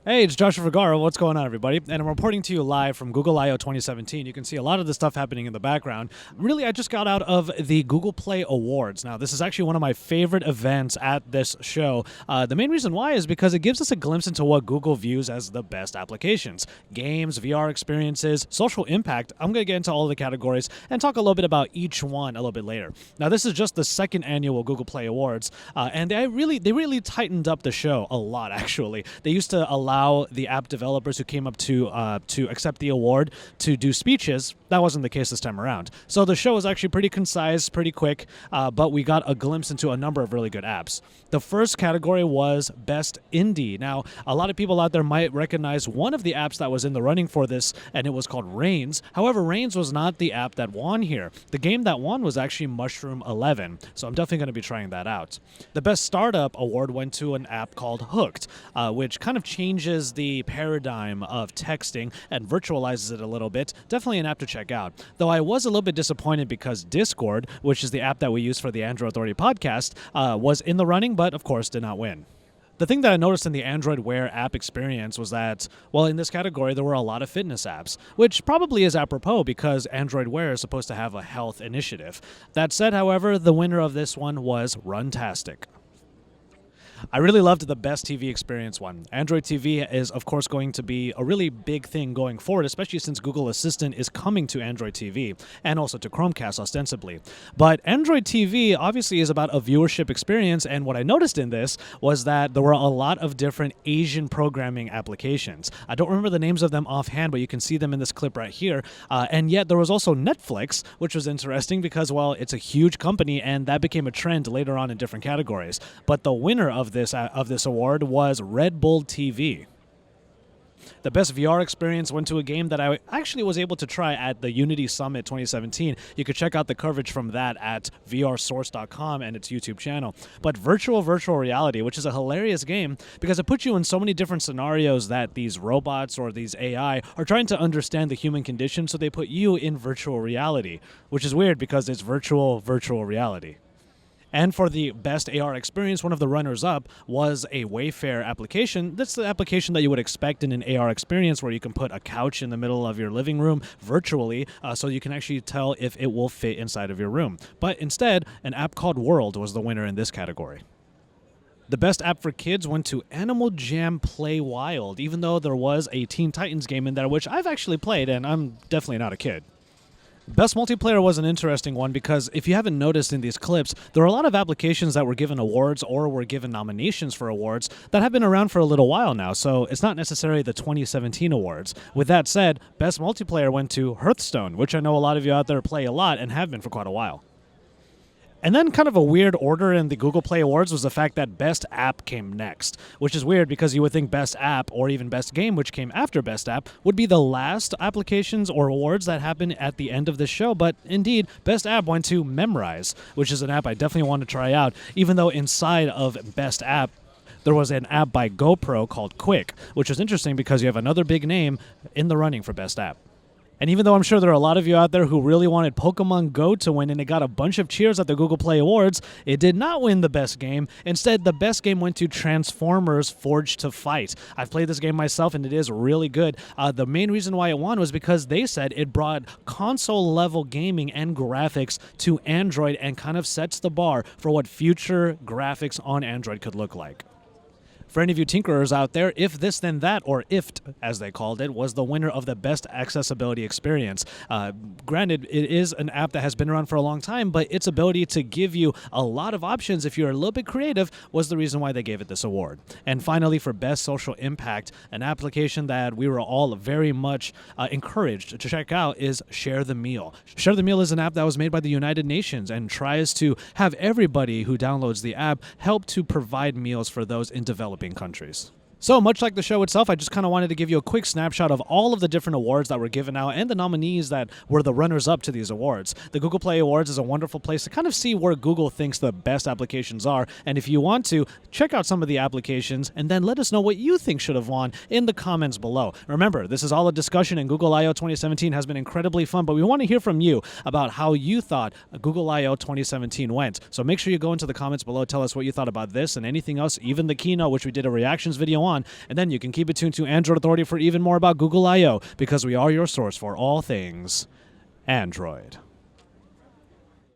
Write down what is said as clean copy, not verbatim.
Hey, it's Joshua Vergara. What's going on, everybody? And I'm reporting to you live from Google I/O 2017. You can see a lot of the stuff happening in the background. Really, I just got out of the Google Play Awards. Now, this is actually one of my favorite events at this show. The main reason why is because it gives us a glimpse into what Google views as the best applications. Games, VR experiences, social impact. I'm going to get into all of the categories and talk a little bit about each one a little bit later. Now, this is just the second annual Google Play Awards, and they really tightened up the show a lot, actually. They used to allow the app developers who came up to accept the award to do speeches. That wasn't the case this time around. So the show was actually pretty concise, pretty quick, but we got a glimpse into a number of really good apps. The first category was Best Indie. Now, a lot of people out there might recognize one of the apps that was in the running for this, and it was called Reigns. However, Reigns was not the app that won here. The game that won was actually Mushroom 11, so I'm definitely going to be trying that out. The Best Startup award went to an app called Hooked, which kind of changes the paradigm of texting and virtualizes it a little bit. Definitely an app to check out. Though I was a little bit disappointed because Discord, which is the app that we use for the Android Authority podcast, was in the running, but of course did not win. The thing that I noticed in the Android Wear app experience was that, well, in this category, there were a lot of fitness apps, which probably is apropos because Android Wear is supposed to have a health initiative. That said, however, the winner of this one was Runtastic. I really loved the Best TV Experience one. Android TV is, of course, going to be a really big thing going forward, especially since Google Assistant is coming to Android TV and also to Chromecast, ostensibly. But Android TV obviously is about a viewership experience, and what I noticed in this was that there were a lot of different Asian programming applications. I don't remember the names of them offhand, but you can see them in this clip right here. And yet there was also Netflix, which was interesting because, well, it's a huge company, and that became a trend later on in different categories. But the winner of this award was Red Bull TV. The Best VR Experience went to a game that I actually was able to try at the Unity Summit 2017. You could check out the coverage from that at vrsource.com and its YouTube channel. But Virtual Reality, which is a hilarious game because it puts you in so many different scenarios that these robots or these AI are trying to understand the human condition, so they put you in virtual reality, which is weird because it's virtual reality. And for the Best AR Experience, one of the runners-up was a Wayfair application. That's the application that you would expect in an AR experience where you can put a couch in the middle of your living room virtually so you can actually tell if it will fit inside of your room. But instead, an app called World was the winner in this category. The Best App for Kids went to Animal Jam Play Wild, even though there was a Teen Titans game in there, which I've actually played, and I'm definitely not a kid. Best Multiplayer was an interesting one because if you haven't noticed in these clips, there are a lot of applications that were given awards or were given nominations for awards that have been around for a little while now, so it's not necessarily the 2017 awards. With that said, Best Multiplayer went to Hearthstone, which I know a lot of you out there play a lot and have been for quite a while. And then kind of a weird order in the Google Play Awards was the fact that Best App came next, which is weird because you would think Best App or even Best Game, which came after Best App, would be the last applications or awards that happen at the end of the show. But indeed, Best App went to Memrise, which is an app I definitely want to try out, even though inside of Best App, there was an app by GoPro called Quick, which was interesting because you have another big name in the running for Best App. And even though I'm sure there are a lot of you out there who really wanted Pokemon Go to win and it got a bunch of cheers at the Google Play Awards, it did not win the best game. Instead, the best game went to Transformers Forged to Fight. I've played this game myself and it is really good. The main reason why it won was because they said it brought console-level gaming and graphics to Android and kind of sets the bar for what future graphics on Android could look like. For any of you tinkerers out there, If This Then That, or IFT, as they called it, was the winner of the Best Accessibility Experience. Granted, it is an app that has been around for a long time, but its ability to give you a lot of options if you're a little bit creative was the reason why they gave it this award. And finally, for Best Social Impact, an application that we were all very much encouraged to check out is Share the Meal. Share the Meal is an app that was made by the United Nations and tries to have everybody who downloads the app help to provide meals for those in developing countries. So, much like the show itself, I just kind of wanted to give you a quick snapshot of all of the different awards that were given out and the nominees that were the runners-up to these awards. The Google Play Awards is a wonderful place to kind of see where Google thinks the best applications are, and if you want to, check out some of the applications and then let us know what you think should have won in the comments below. Remember, this is all a discussion, and Google I/O 2017 has been incredibly fun, but we want to hear from you about how you thought Google I/O 2017 went. So make sure you go into the comments below, tell us what you thought about this and anything else, even the keynote, which we did a reactions video on. on. And then you can keep it tuned to Android Authority for even more about Google I.O., because we are your source for all things Android.